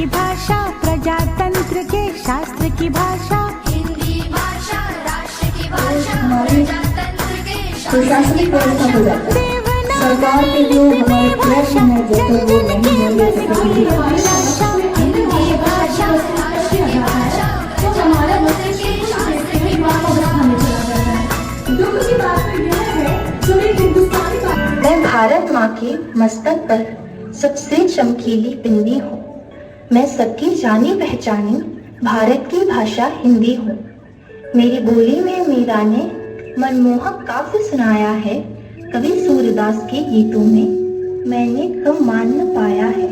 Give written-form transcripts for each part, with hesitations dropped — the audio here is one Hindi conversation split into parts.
की भाषा, प्रजातंत्र के शास्त्र की भाषा, हिंदी भाषा राष्ट्र की भाषा, प्रजातंत्र के प्रशासनिक व्यवस्था हो जाता है। सरकार के जो हमारे प्रश्न है जैसे वो नहीं बोले हिंदी भाषा राष्ट्र की भाषा, प्रजातंत्र के शास्त्र की भाषा। दुख की बात तो यह है जो एक हिंदुस्तानी मैं भारत माँ के मस्तक पर सबसे चमकीली बिंदी हूँ। मैं सबकी जानी पहचानी भारत की भाषा हिंदी हूँ। मेरी बोली में मीरा ने मनमोहक काव्य सुनाया है। कवि सूरदास के गीतों में मैंने कम मान न पाया है।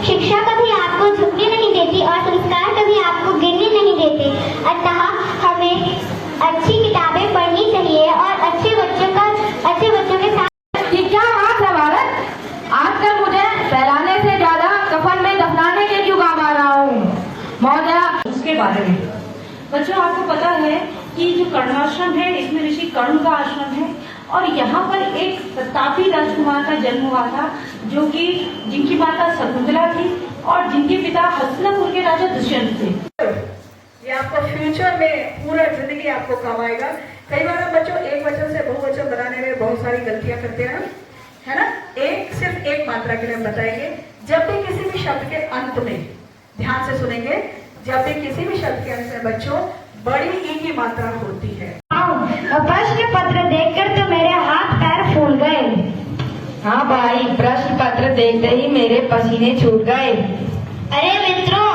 शिक्षा कभी आपको झुकने नहीं देती और संस्कार कभी आपको गिरने नहीं देते। अतः हमें अच्छी किताबें पढ़नी चाहिए और अच्छे बच्चों के साथ। कि क्या बात है भारत, आजकल मुझे फैलाने से ज्यादा कफन में दफनाने के क्यों काम आ रहा हूँ महोदया। उसके बारे में बच्चों आपको पता है कि जो कर्णाश्रम है इसमें ऋषि कर्ण का आश्रम है और यहाँ पर एक प्रतापी राजकुमार का जन्म हुआ था जो कि जिनकी माता शकुंतला थी और जिनके पिता हस्तिनापुर के राजा दुष्यंत थे। ये आपको फ्यूचर में पूरा जिंदगी आपको काम आएगा। कई बार हम बच्चों एक वचन से बहुवचन बनाने में बहुत सारी गलतियां करते हैं, है ना। सिर्फ एक मात्रा के लिए हम बताएंगे। जब भी किसी भी शब्द के अंत में, ध्यान से सुनेंगे, जब भी किसी भी शब्द के अंत में बच्चों बड़ी ई की मात्रा होती है। प्रश्न पत्र देखकर तो मेरे हाथ पैर फूल गए। हाँ भाई, प्रश्न पत्र देखते ही मेरे पसीने छूट गए। अरे मित्रों,